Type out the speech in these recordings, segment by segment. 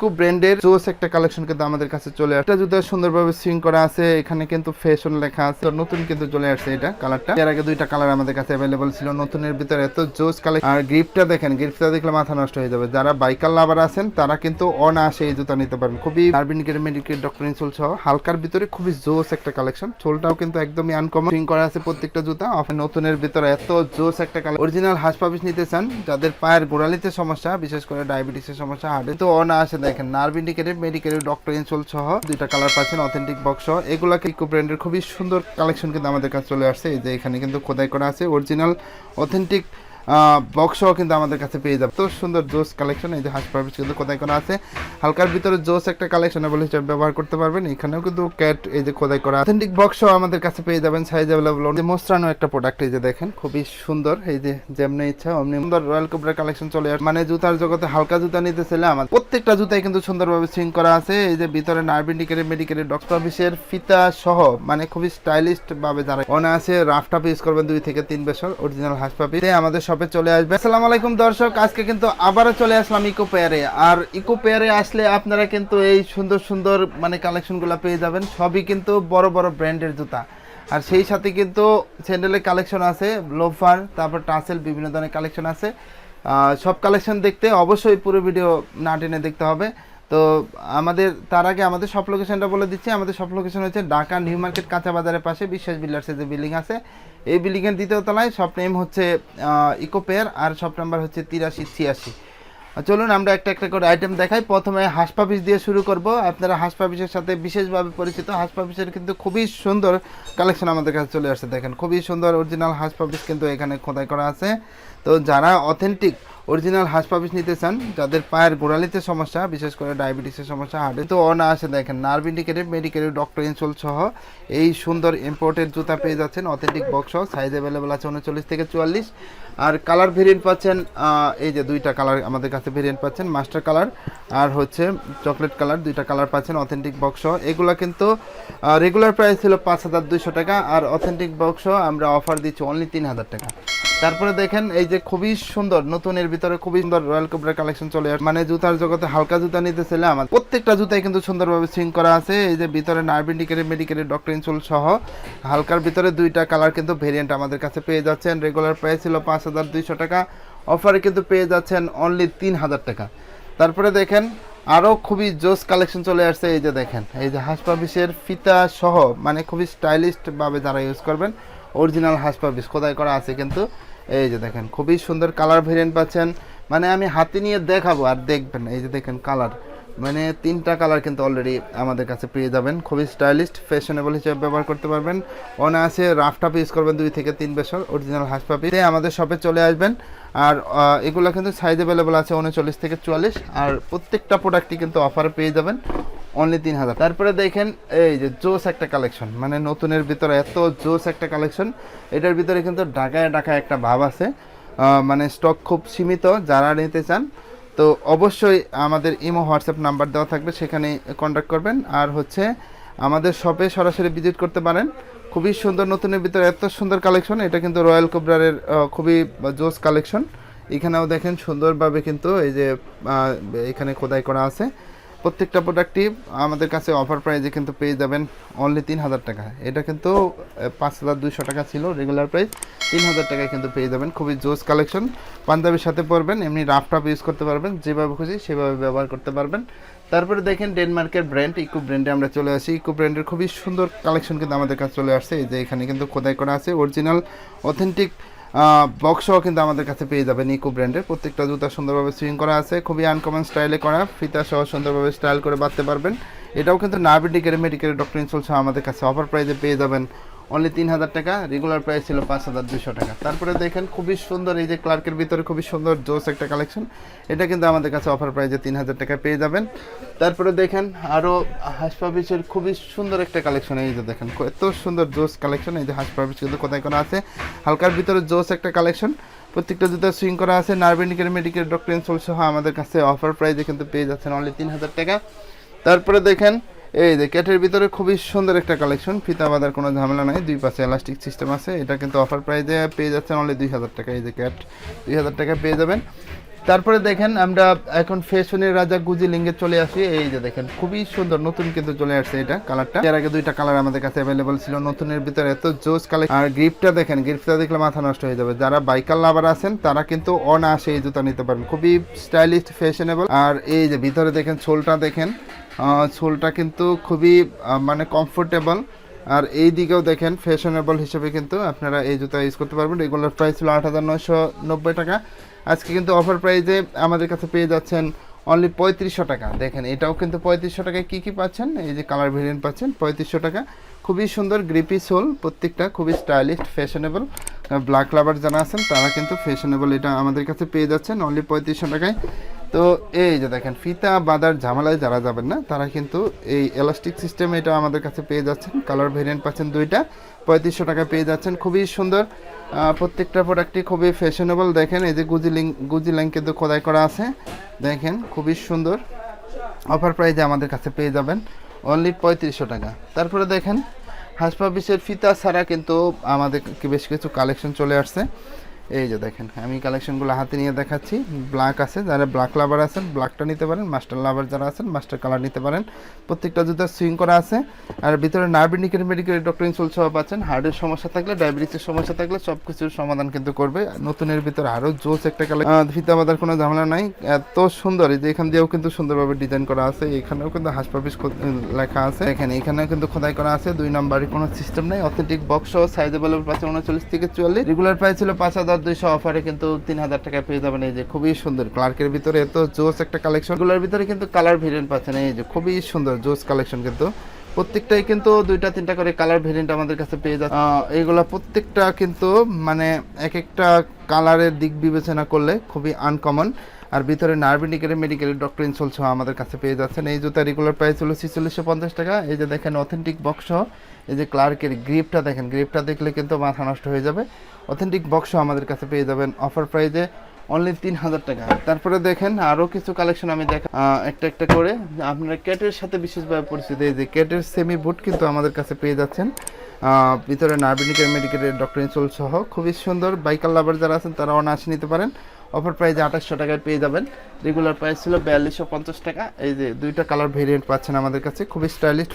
Eco ব্র্যান্ডের জোস একটা কালেকশন কিন্তু আমাদের কাছে চলে আসছে। জুতা সুন্দরভাবে সুইং করা আছে, এখানে কিন্তু ফ্যাশন লেখা আছে। নতুন কিন্তু চলে আসছে এটা কালারটা। এর আগে দুইটা কালার আমাদের কাছে অ্যাভেলেবল ছিল। নতুনের ভিতরে এত জোস কালেকশন। আর গ্রিপটা দেখেন, গ্রিপটা দেখলে মাথা নষ্ট হয়ে যাবে। যারা বাইকার লাভার আছেন তারা কিন্তু অনায়াসে এই জুতা নিতে পারেন। খুবই আরবিনিকের মেডিকেল ডক্টর ইনসোল সহ হালকার ভিতরে খুবই জোস একটা কালেকশন। সোলটাও কিন্তু একদমই আনকমন সুইং করা আছে প্রত্যেকটা জুতা। নতুনের ভিতরে এত জোস একটা কালার। অরিজিনাল হাঁস পাবিস নিতে চান, যাদের পায়ের গোড়ালিতে সমস্যা, বিশেষ করে ডায়াবেটিসের সমস্যা, হার্টে তো অনায়াসে দেখেন nerve indicated medical doctor insole সহ দুইটা কালার পাচ্ছেন অথেন্টিক বক্স সহ। এগুলাকে ইকো ব্র্যান্ডের খুবই সুন্দর কালেকশন কিন্তু আমাদের কাছে চলে আসছে। এই যে এখানে কিন্তু খোদাই করা আছে অরিজিনাল অথেন্টিক বক্সও কিন্তু আমাদের কাছে পেয়ে যাবে। তো সুন্দর জোস কালেকশন। এই যে হাঁস পাবিস কিন্তু খোদাই করা আছে হালকার ভিতরে জোস একটা কালেকশন বলে হিসেবে ব্যবহার করতে পারবেন। এখানেও কিন্তু ক্যাট এই যে খোদাই করা অথেন্টিক বক্সও আমাদের কাছে পেয়ে যাবেন। Size available. যে মোস্টরানো একটা প্রোডাক্ট এই যে দেখেন খুবই সুন্দর। এই যে যেমনি ইচ্ছা অমনি সুন্দর রয়্যাল কোবরা কালেকশন চলে আসে। মানে জুতার জগতে হালকা জুতা নিতে চাইলে আমার প্রত্যেকটা জুতাই কিন্তু সুন্দরভাবে সুইং করা আছে। এই যে ভিতরে নার্ভ ইন্ডিকেটেড মেডিকেটেড ডক্টর অফিসের ফিতা সহ মানে খুবই স্টাইলিস্ট ভাবে যারা অনায়াসে রাফটাপ ইউজ করবেন 2 থেকে 3 বছর অরিজিনাল হাঁস পাপি আমাদের শপে চলে আসবে। আসসালামু আলাইকুম দর্শক, আজকে কিন্তু আবারও চলে আসলাম ইকো পেয়ারে। আর ইকো পেয়ারে আসলে আপনারা কিন্তু এই সুন্দর সুন্দর মানে কালেকশনগুলো পেয়ে যাবেন। সবই কিন্তু বড় বড় ব্র্যান্ডের জুতা। আর সেই সাথে কিন্তু স্যান্ডেলের কালেকশন আছে, লোফার, তারপর টাসেল, বিভিন্ন ধরনের কালেকশন আছে। সব কালেকশন দেখতে অবশ্যই পুরো ভিডিও না টেনে দেখতে হবে। তো তার আগে আমাদের সব লোকেশনটা বলে দিচ্ছি। আমাদের সব লোকেশন হচ্ছে ঢাকা নিউ মার্কেট কাঁচা বাজারের পাশে বিশ্বাস বিল্ডার্সের যে বিল্ডিং আছে, এই বিল্ডিংয়ের দ্বিতীয় তলায়। শপ নেম হচ্ছে ইকো পেয়ার আর শপ নাম্বার হচ্ছে 8386। চলুন আমরা একটা একটা করে আইটেম দেখাই। প্রথমে হাঁস পাপিস দিয়ে শুরু করব। আপনারা হাঁস পাপিসের সাথে বিশেষভাবে পরিচিত। হাঁস পাপিসের কিন্তু খুবই সুন্দর কালেকশন আমাদের কাছে চলে আসছে। দেখেন খুবই সুন্দর অরিজিনাল হাঁস পাপিস কিন্তু এখানে খোদাই করা আছে। তো যারা অথেন্টিক অরিজিনাল হাঁস পাপিস নিতে চান, যাদের পায়ের গোড়ালিতে সমস্যা, বিশেষ করে ডায়াবেটিসের সমস্যা, হার্টে তো অনায়াসে দেখেন nerve indicated medical doctor insole সহ এই সুন্দর ইম্পোর্টেড জুতা পেয়ে যাচ্ছেন অথেন্টিক বক্স সহ। সাইজ অ্যাভেলেবেল আছে 39 থেকে 44। আর কালার ভেরিয়েন্ট পাচ্ছেন এই যে দুইটা কালার আমাদের কাছে ভেরিয়েন্ট পাচ্ছেন, মাস্টার কালার আর হচ্ছে চকলেট কালার। দুইটা কালার পাচ্ছেন অথেন্টিক বক্স সহ। এগুলো কিন্তু রেগুলার প্রাইস ছিল 5200 টাকা, আর অথেন্টিক বক্স সহ আমরা অফার দিচ্ছি অনলি 3000 টাকা। তারপরে দেখেন এই যে খুবই সুন্দর নতুনের ভিতরে খুবই সুন্দর রয়্যাল কোবরা কালেকশন চলে আসে। মানে জুতার জগতে হালকা জুতা নিতে চাইলে আমার প্রত্যেকটা জুতাই কিন্তু সুন্দরভাবে সুইং করা আছে। এই যে ভিতরে nerve indicated medicated doctor insole সহ হালকার ভিতরে দুইটা কালার কিন্তু ভেরিয়েন্ট আমাদের কাছে পেয়ে যাচ্ছেন। রেগুলার প্রাইস ছিল 5200 টাকা, অফারে কিন্তু পেয়ে যাচ্ছেন অনলি 3000 টাকা। তারপরে দেখেন আরও খুবই জোস কালেকশন চলে আসছে। এই যে দেখেন এই যে হাঁস পাপিসের ফিতা সহ মানে খুবই স্টাইলিস্ট ভাবে যারা ইউজ করবেন অরিজিনাল হাঁস পাপিস খোদাই করা আছে কিন্তু। এই যে দেখেন খুবই সুন্দর কালার ভেরিয়েন্ট পাচ্ছেন। মানে আমি হাতে নিয়ে দেখাবো আর দেখবেন। এই যে দেখেন কালার, মানে 3টা কালার কিন্তু অলরেডি আমাদের কাছে পেয়ে যাবেন। খুবই স্টাইলিস্ট ফ্যাশনেবল হিসেবে ব্যবহার করতে পারবেন। অনায়াসে রাফটাপ ইউজ করবেন 2 থেকে 3 বছর অরিজিনাল হাঁস পাপি আমাদের শপে চলে আসবেন। আর এগুলো কিন্তু সাইজ অ্যাভেলেবল আছে 39 থেকে 44। আর প্রত্যেকটা প্রোডাক্টই কিন্তু অফারে পেয়ে যাবেন অনলি 3000। তারপরে দেখেন এই যে জোস একটা কালেকশন, মানে নতুনের ভিতরে এত জোস একটা কালেকশন। এটার ভিতরে কিন্তু ঢাকায় ঢাকায় একটা ভাব আছে। মানে স্টক খুব সীমিত। যারা নিতে চান তো অবশ্যই আমাদের ইমো হোয়াটসঅ্যাপ নাম্বার দেওয়া থাকবে, সেখানে কন্ট্যাক্ট করবেন। আর হচ্ছে আমাদের শপে সরাসরি ভিজিট করতে পারেন। খুবই সুন্দর নতুনের ভিতরে এত সুন্দর কালেকশন। এটা কিন্তু রয়্যাল কোবরারের খুবই জোস কালেকশন। এখানেও দেখেন সুন্দরভাবে কিন্তু এই যে এখানে খোদাই করা আছে। প্রত্যেকটা প্রোডাক্টই আমাদের কাছে অফার প্রাইজে কিন্তু পেয়ে যাবেন অনলি 3000 টাকা। এটা কিন্তু 5200 টাকা ছিল রেগুলার প্রাইস, 3000 টাকায় কিন্তু পেয়ে যাবেন। খুবই জোস কালেকশন। পাঞ্জাবির সাথে পরবেন, এমনি রাফটাপ ইউজ করতে পারবেন, যেভাবে খুশি সেভাবে ব্যবহার করতে পারবেন। তারপরে দেখেন ডেনমার্কের ব্র্যান্ড ইকো ব্র্যান্ডে আমরা চলে আসি। ইকো ব্র্যান্ডের খুবই সুন্দর কালেকশন কিন্তু আমাদের কাছে চলে আসছে। এই যে এখানে কিন্তু খোদাই করা আছে অরিজিনাল অথেন্টিক বক্সও কিন্তু আমাদের কাছে পেয়ে যাবেন ইকো ব্র্যান্ডের। প্রত্যেকটা জুতা সুন্দরভাবে সুইং করা আছে, খুবই আনকমন স্টাইলে করা, ফিতা সহ সুন্দরভাবে স্টাইল করে বাঁধতে পারবেন। এটাও কিন্তু nerve indicated medical doctor insole সহ আমাদের কাছে অফার প্রাইজে পেয়ে যাবেন অনলি 3000 টাকা। রেগুলার প্রাইস ছিল 5200 টাকা। তারপরে দেখেন খুবই সুন্দর এই যে ক্লার্কের ভিতরে খুবই সুন্দর জোস একটা কালেকশন। এটা কিন্তু আমাদের কাছে অফার প্রাইজে 3000 টাকা পেয়ে যাবেন। তারপরে দেখেন আরও হাঁস পাপিসের খুবই সুন্দর একটা কালেকশন। এই যে দেখেন এত সুন্দর জোস কালেকশন। এই যে হাঁস পাপিস কিন্তু কোথায় করা আছে হালকার ভিতরে জোস একটা কালেকশন। প্রত্যেকটা জুতা সুইং করা আছে। Nerve indicated medical doctor insole সহ আমাদের কাছে অফার প্রাইজে কিন্তু পেয়ে যাচ্ছেন অনলি 3000 টাকা। তারপরে দেখেন এই যে ক্যাটের ভিতরে খুবই সুন্দর একটা কালেকশন। ফিতা বাঁধার কোনো ঝামেলা নাই, 2 পাশে এলাস্টিক সিস্টেম আছে। এটা কিন্তু অফার প্রাইজে পেয়ে যাচ্ছেন অনলি 2000 টাকা। এই যে ক্যাট 2000 টাকা পেয়ে যাবেন। তারপরে দেখেন আমরা এখন ফ্যাশনের রাজা গুজি লিঙ্গে চলে আসি। এই যে দেখেন খুবই সুন্দর নতুন কিন্তু চলে আসছে এটা কালারটা। এর আগে দুইটা কালার আমাদের কাছে অ্যাভেলেবল ছিল, নতুনের ভিতরে এত জোস কালার। আর গ্রিপটা দেখেন, গ্রিপটা দেখলে মাথা নষ্ট হয়ে যাবে। যারা বাইকার লাভার আছেন তারা কিন্তু অনায়াসে এই জুতা নিতে পারেন, খুবই স্টাইলিশ ফ্যাশনেবল। আর এই যে ভিতরে দেখেন সোলটা দেখেন, সোলটা কিন্তু খুবই মানে কমফোর্টেবল। আর এই দিকেও দেখেন ফ্যাশনেবল হিসেবে কিন্তু আপনারা এই জুতা ইউজ করতে পারবেন। রেগুলার প্রাইস ছিল 8,990 টাকা, আজকে কিন্তু অফার প্রাইসে আমাদের কাছে পেয়ে যাচ্ছেন অনলি 3500 টাকা। দেখেন এটাও কিন্তু 3500 টাকায় কী কী পাচ্ছেন, এই যে কালার ভেরিয়েন্ট পাচ্ছেন 3500 টাকা। খুবই সুন্দর গ্রিপি সোল, প্রত্যেকটা খুবই স্টাইলিশ ফ্যাশনেবল। ব্ল্যাক লাভার যারা আছেন তারা কিন্তু ফ্যাশনেবল এটা আমাদের কাছে পেয়ে যাচ্ছেন অনলি 3500 টাকায়। তো এই যে দেখেন ফিতা বাঁধার ঝামেলায় যারা যাবেন না তারা কিন্তু এই এলাস্টিক সিস্টেম এটা আমাদের কাছে পেয়ে যাচ্ছেন। কালার ভেরিয়েন্ট পাচ্ছেন দুইটা, 3500 টাকা পেয়ে যাচ্ছেন। খুবই সুন্দর প্রত্যেকটা প্রোডাক্টই খুবই ফ্যাশনেবল। দেখেন এই যে গুজি লিঙ্ক কিন্তু খোদাই করা আছে, দেখেন খুবই সুন্দর। অফার প্রাইসে আমাদের কাছে পেয়ে যাবেন অনলি 3500 টাকা। তারপরে দেখেন হাসপাবিসের ফিতা ছাড়া কিন্তু আমাদের বেশ কিছু কালেকশন চলে আসছে। এই যে দেখেন আমি কালেকশনগুলো হাতে নিয়ে দেখাচ্ছি। ব্ল্যাক আছে, যারা ব্ল্যাক লাভার আছেন ব্ল্যাকটা নিতে পারেন, মাস্টার লাভার যারা আছেন মাস্টার কালার নিতে পারেন। প্রত্যেকটা জুতা সুইং করা আছে। আর ভিতরে নার্ভিনিকের মেডিকেল ডক্টর ইনসোল সহ পাচ্ছেন। হার্টের সমস্যা থাকলে, ডায়াবেটিসের সমস্যা থাকলে সব কিছুর সমাধান কিন্তু করবে। নতুনের ভিতরে আরও জোস একটা কালেকশন, ফিতা বাঁধার কোনো ঝামেলা নাই, এত সুন্দর। এই যে এখান দিয়েও কিন্তু সুন্দরভাবে ডিজাইন করা আছে, এখানেও কিন্তু হাসপাবিস লেখা আছে, এখানে এখানেও কিন্তু খোদাই করা আছে। 2 নম্বরের কোনো সিস্টেম নেই। অথেন্টিক বক্স সহ সাইজ অ্যাভেলেবল পাচ্ছেন 39 থেকে 44। রেগুলার প্রাইস ছিল 5200, অফারে কিন্তু 3000 টাকায় পেয়ে যাবেন। এই যে খুবই সুন্দর ক্লার্কের ভিতরে এত জোস একটা কালেকশন। এগুলোর ভিতরে কিন্তু কালার ভেরিয়েন্ট পাচ্ছেন, এই যে খুবই সুন্দর জোস কালেকশন। কিন্তু প্রত্যেকটাই কিন্তু 2-3টা করে কালার ভেরিয়েন্ট আমাদের কাছে পেয়ে যাচ্ছে। এইগুলা প্রত্যেকটা কিন্তু মানে এক একটা কালারের দিক বিবেচনা করলে খুবই আনকমন। আর ভিতরে নার্ভিনিকের মেডিকেল ডক্টর ইনসোল সহ আমাদের কাছে পেয়ে যাচ্ছেন। এই জুতা রেগুলার প্রাইস হলো 4650 টাকা। এই যে দেখেন অথেন্টিক বক্স সহ, এই যে ক্লার্কের গ্রিপটা দেখেন, গ্রিপটা দেখলে কিন্তু মাথা নষ্ট হয়ে যাবে। অথেন্টিক বক্স আমাদের কাছে পেয়ে যাবেন অফার প্রাইসে অনলি 3000 টাকা। তারপরে দেখেন আরও কিছু কালেকশন আমি একটা একটা করে। আপনারা ক্যাটের সাথে বিশেষভাবে পরিচিত, এই যে ক্যাটের সেমি বুট কিন্তু আমাদের কাছে পেয়ে যাচ্ছেন। ভিতরে নার্ভিনিকের মেডিকেলের ডক্টর ইনসোল সহ খুবই সুন্দর। বাইকার লাভার যারা আছেন তারা অনায়াসে নিতে পারেন। অফার প্রাইসে 2800 টাকায় পেয়ে যাবেন। রেগুলার প্রাইস ছিল 4250 টাকা। এই যে দুইটা কালার ভেরিয়েন্ট পাচ্ছেন আমাদের কাছে, খুবই স্টাইলিশ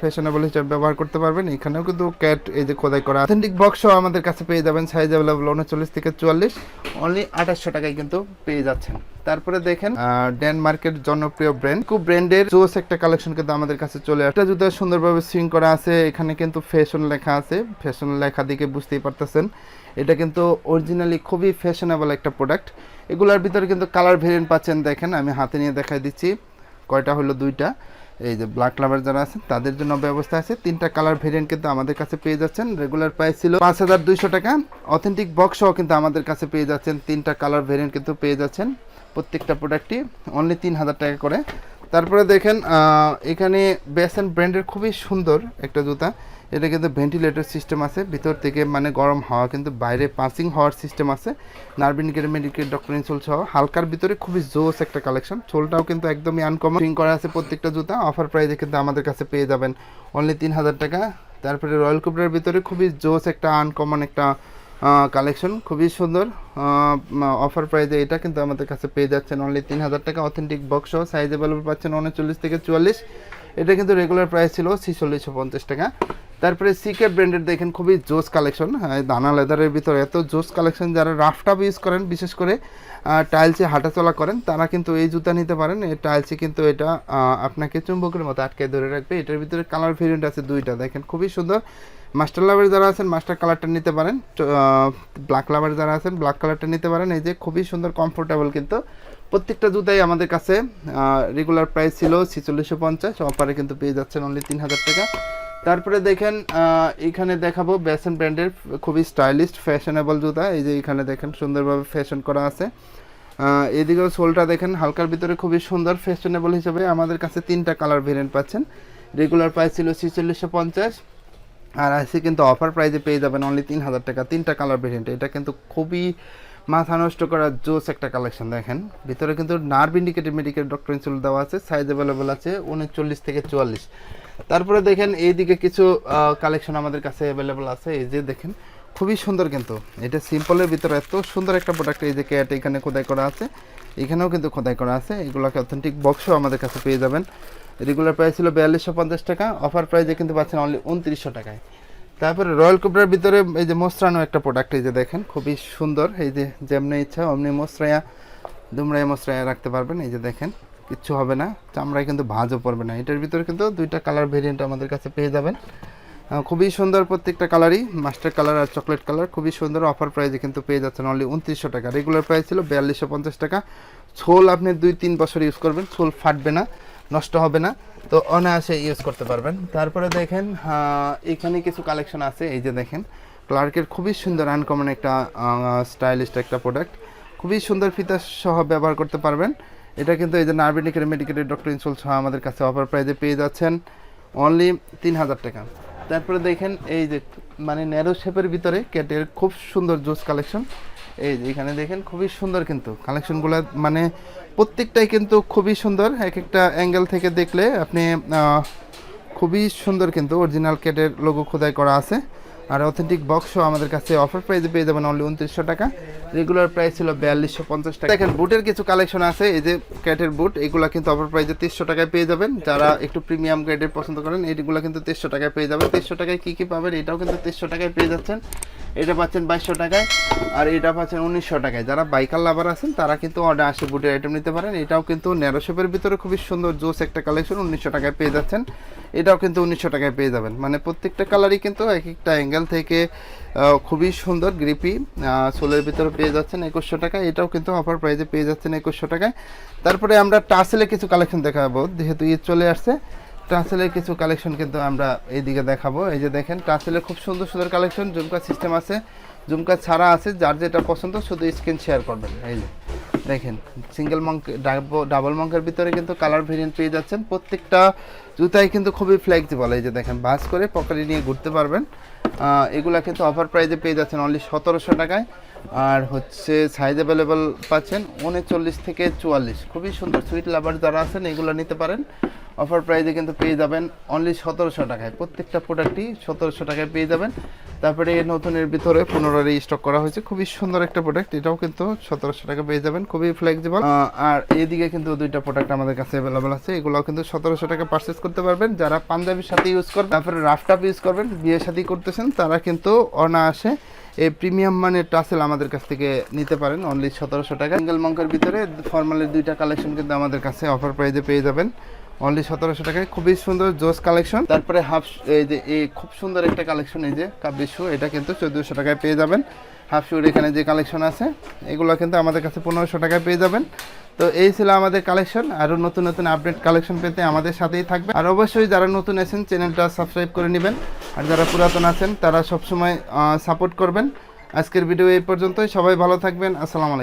ফ্যাশনেবল হিসেবে ব্যবহার করতে পারবেন। এখানেও কিন্তু ক্যাট এই যে খোদাই করা অথেন্টিক বক্সও আমাদের কাছে পেয়ে যাবেন। সাইজ অ্যাভেলেবল 39 থেকে 44, অনলি 2800 টাকায় কিন্তু পেয়ে যাচ্ছেন। তারপরে দেখেন ডেনমার্কের জনপ্রিয় ব্র্যান্ডের জোস একটা কালেকশন কিন্তু আমাদের কাছে চলে আসে। এটা জুতা সুন্দরভাবে সুইং করা আছে, এখানে কিন্তু ফ্যাশন লেখা আছে। ফ্যাশন লেখা দিকে বুঝতেই পারতেছেন এটা কিন্তু অরিজিনালি খুবই ফ্যাশনেবল একটা প্রোডাক্ট। এগুলোর ভিতরে কিন্তু কালার ভেরিয়েন্ট পাচ্ছেন, দেখেন আমি হাতে নিয়ে দেখাই দিচ্ছি। কয়টা হলো? 2টা। এই যে ব্ল্যাক লাভার যারা আছেন তাদের জন্য ব্যবস্থা আছে। 3টা কালার ভেরিয়েন্ট কিন্তু আমাদের কাছে পেয়ে যাচ্ছেন। রেগুলার প্রাইস ছিল 5200 টাকা। অথেন্টিক বক্স সহ কিন্তু আমাদের কাছে পেয়ে যাচ্ছেন। 3টা কালার ভেরিয়েন্ট কিন্তু পেয়ে যাচ্ছেন প্রত্যেকটা প্রোডাক্টই অনলি 3000 টাকা করে। তারপরে দেখেন এখানে বেসেন ব্র্যান্ডের খুবই সুন্দর একটা জুতা। এটা কিন্তু ভেন্টিলেটর সিস্টেম আছে, ভিতর থেকে মানে গরম হাওয়া কিন্তু বাইরে পাসিং হওয়ার সিস্টেম আছে। নার্ভিনিকের মেডিকেল ডক্টর ইনসোল সহ হালকার ভিতরে খুবই জোস একটা কালেকশন। সোলটাও কিন্তু একদমই আনকমন ফিং করা আছে প্রত্যেকটা জুতা। অফার প্রাইসে কিন্তু আমাদের কাছে পেয়ে যাবেন অনলি 3000 টাকা। তারপরে রয়্যাল কোবরার ভিতরে খুবই জোস একটা আনকমন একটা কালেকশন, খুবই সুন্দর। অফার প্রাইসে এটা কিন্তু আমাদের কাছে পেয়ে যাচ্ছেন অনলি 3000 টাকা। অথেন্টিক বক্স সহ সাইজ অ্যাভেলেবল পাচ্ছেন 39 থেকে 44। এটা কিন্তু রেগুলার প্রাইস ছিল 4650 টাকা। তারপরে সিকে ব্র্যান্ডের দেখেন খুবই জোস কালেকশন, দানা লেদারের ভিতরে এত জোস কালেকশন। যারা রাফটাপ ইউজ করেন, বিশেষ করে টাইলসে হাঁটাচলা করেন, তারা কিন্তু এই জুতা নিতে পারেন। এই টাইলসে কিন্তু এটা আপনাকে চুম্বকের মতো আটকে ধরে রাখবে। এটার ভিতরে কালার ভেরিয়েন্ট আছে 2টা, দেখেন খুবই সুন্দর। মাস্টার লাভার যারা আছেন মাস্টার কালারটা নিতে পারেন, ব্ল্যাক লাভার যারা আছেন ব্ল্যাক কালারটা নিতে পারেন। এই যে খুবই সুন্দর কমফোর্টেবল কিন্তু প্রত্যেকটা জুতাই আমাদের কাছে। রেগুলার প্রাইস ছিল 4650, অফারে কিন্তু পেয়ে যাচ্ছেন অনলি 3000 টাকা। তারপরে দেখেন এখানে দেখাবো বেসেন ব্র্যান্ডের খুবই স্টাইলিশ ফ্যাশনেবল জুতা। এই যে এখানে দেখেন সুন্দরভাবে ফ্যাশন করা আছে। এদিকেও সোলটা দেখেন হালকার ভিতরে খুবই সুন্দর ফ্যাশনেবল হিসেবে আমাদের কাছে 3টা কালার ভেরিয়েন্ট পাচ্ছেন। রেগুলার প্রাইস ছিল 4650, আর আছে কিন্তু অফার প্রাইসে পেয়ে যাবেন অনলি 3000 টাকা। 3টা কালার ভেরিয়েন্ট, এটা কিন্তু খুবই মাথা নষ্ট করা জোস একটা কালেকশন। দেখেন ভিতরে কিন্তু nerve indicated medical doctor insole দেওয়া আছে, সাইজ অ্যাভেলেবল আছে 39 থেকে 44। তারপরে দেখেন এইদিকে কিছু কালেকশন আমাদের কাছে অ্যাভেলেবল আছে। এই যে দেখেন খুবই সুন্দর কিন্তু এটা সিম্পলের ভিতরে এত সুন্দর একটা প্রোডাক্ট। এই যে ক্যাট এখানে খোদাই করা আছে, এখানেও কিন্তু খোদাই করা আছে। এগুলোকে অথেন্টিক বক্সও আমাদের কাছে পেয়ে যাবেন। রেগুলার প্রাইস ছিল 4250 টাকা, অফার প্রাইসে কিন্তু পাচ্ছেন অনলি 2900 টাকায়। তারপরে রয়্যাল কোবরার ভিতরে এই যে মোসরানো একটা প্রোডাক্ট, এই যে দেখেন খুবই সুন্দর। এই যে যেমনি ইচ্ছা অমনি মোসরায়া দুমরায়া মোসরায়া রাখতে পারবেন। এই যে দেখেন কিচ্ছু হবে না, চামড়ায় কিন্তু ভাঁজও পড়বে না। এটার ভিতরে কিন্তু দুইটা কালার ভেরিয়েন্ট আমাদের কাছে পেয়ে যাবেন। খুবই সুন্দর প্রত্যেকটা কালারই, মাস্টার কালার আর চকলেট কালার, খুবই সুন্দর। অফার প্রাইসে কিন্তু পেয়ে যাচ্ছেন অনলি 2900 টাকা। রেগুলার প্রাইস ছিল 4250 টাকা। ছোল আপনি 2-3 বছর ইউজ করবেন, ছোল ফাটবে না, নষ্ট হবে না, তো অনায়াসে ইউজ করতে পারবেন। তারপরে দেখেন এখানে কিছু কালেকশন আছে। এই যে দেখেন ক্লার্কের খুবই সুন্দর আনকমন একটা স্টাইলিস্ট একটা প্রোডাক্ট, খুবই সুন্দর ফিতা সহ ব্যবহার করতে পারবেন। এটা কিন্তু এই যে নার্ভিনিকের মেডিকেটের ডক্টর ইনসোল সহ আমাদের কাছে অফার প্রাইসে পেয়ে যাচ্ছেন অনলি 3000 টাকা। তারপরে দেখেন এই যে মানে ন্যারো শেপের ভিতরে ক্যাটের খুব সুন্দর জুস কালেকশন। এই যে এখানে দেখেন খুবই সুন্দর কিন্তু কালেকশনগুলো, মানে প্রত্যেকটাই কিন্তু খুবই সুন্দর। এক একটা অ্যাঙ্গেল থেকে দেখলে আপনি খুবই সুন্দর কিন্তু অরিজিনাল ক্যাটের লোগো খোদাই করা আছে। আর অথেন্টিক বক্সও আমাদের কাছে অফার প্রাইসে পেয়ে যাবেন অনলি 2900 টাকা। রেগুলার প্রাইস ছিল 4250 টাকা। দেখেন বুটের কিছু কালেকশন আছে, এই যে ক্যাটের বুট, এগুলো কিন্তু অফার প্রাইসে 300 টাকায় পেয়ে যাবেন। যারা একটু প্রিমিয়াম গ্রেডের পছন্দ করেন এইগুলো কিন্তু 300 টাকায় পেয়ে যাবেন। 300 টাকায় কী কী পাবেন, এটাও কিন্তু 300 টাকায় পেয়ে যাচ্ছেন। এটা পাচ্ছেন 2200 টাকায়, আর এটা পাচ্ছেন 1900 টাকায়। যারা বাইকার লাভার আছেন তারা কিন্তু অর্ডার আসে বুটের আইটেম নিতে পারেন। এটাও কিন্তু ন্যারো শেপের ভিতরে খুবই সুন্দর জোস একটা কালেকশন, 1900 টাকায় পেয়ে যাচ্ছেন। এটাও কিন্তু 1900 টাকায় পেয়ে যাবেন। মানে প্রত্যেকটা কালারই কিন্তু এক একটা অ্যাঙ্গেল থেকে খুবই সুন্দর গ্রিপি সোলের ভিতরে পেয়ে যাচ্ছেন 2100 টাকায়। এটাও কিন্তু অফার প্রাইসে পেয়ে যাচ্ছেন 2100 টাকায়। তারপরে আমরা টাসেলের কিছু কালেকশন দেখাবো, যেহেতু ঈদ চলে আসছে। টাসেলের কিছু কালেকশন কিন্তু আমরা এইদিকে দেখাবো। এই যে দেখেন টাসেলের খুব সুন্দর সুন্দর কালেকশন, জুমকা সিস্টেম আছে, জুমকা ছাড়া আছে। যার যেটা পছন্দ শুধু স্ক্রিন শেয়ার করবেন। এই যে দেখেন সিঙ্গেল মঙ্ক ডাবল মঙ্কের ভিতরে কিন্তু কালার ভেরিয়েন্ট পেয়ে যাচ্ছেন। প্রত্যেকটা জুতাই কিন্তু খুবই ফ্লেক্সিবল। এই যে দেখেন ভাঁজ করে পকেটে নিয়ে ঘুরতে পারবেন। এগুলা কিন্তু অফার প্রাইসে পেয়ে যাচ্ছেন অনলি 1700 টাকায়। আর হচ্ছে সাইজ অ্যাভেলেবল পাচ্ছেন 39 থেকে 44। খুবই সুন্দর, সুইট লাভার যারা আছেন এগুলো নিতে পারেন। অফার প্রাইসে কিন্তু পেয়ে যাবেন অনলি 1700 টাকায়। প্রত্যেকটা প্রোডাক্টই 1700 টাকায় পেয়ে যাবেন। তারপরে নতুনের ভিতরে পুনরায় স্টক করা হয়েছে, খুবই সুন্দর একটা প্রোডাক্ট, এটাও কিন্তু 1700 টাকা পেয়ে যাবেন, খুবই ফ্লেক্সিবল। আর এইদিকে কিন্তু দুইটা প্রোডাক্ট আমাদের কাছে অ্যাভেলেবল আছে, এগুলোও কিন্তু 1700 টাকা পারচেস করতে পারবেন। যারা পাঞ্জাবির সাথে ইউজ করবেন, তারপরে রাফটাপ ইউজ করবেন, বিয়ে শাদী করতেছেন, তারা কিন্তু অনায়াসে এই প্রিমিয়াম মানের টাসেল আমাদের কাছ থেকে নিতে পারেন অনলি 1700 টাকা। সিঙ্গেল মঙ্কের ভিতরে ফর্মালের দুইটা কালেকশন কিন্তু আমাদের কাছে অফার প্রাইসে পেয়ে যাবেন অনলি 1700 টাকায়। খুবই সুন্দর জোস কালেকশন। তারপরে হাফ এই যে এই খুব সুন্দর একটা কালেকশন, এই যে কাব্যি শু, এটা কিন্তু 1400 টাকায় পেয়ে যাবেন। হাফ শুর এখানে যে কালেকশন আছে এগুলো কিন্তু আমাদের কাছে 1500 টাকায় পেয়ে যাবেন। তো এই ছিল আমাদের কালেকশন। আরও নতুন নতুন আপডেট কালেকশন পেতে আমাদের সাথেই থাকবে। আর অবশ্যই যারা নতুন আছেন চ্যানেলটা সাবস্ক্রাইব করে নেবেন, আর যারা পুরাতন আছেন তারা সবসময় সাপোর্ট করবেন। আজকের ভিডিও এই পর্যন্তই, সবাই ভালো থাকবেন। আসসালামু আলাইকুম।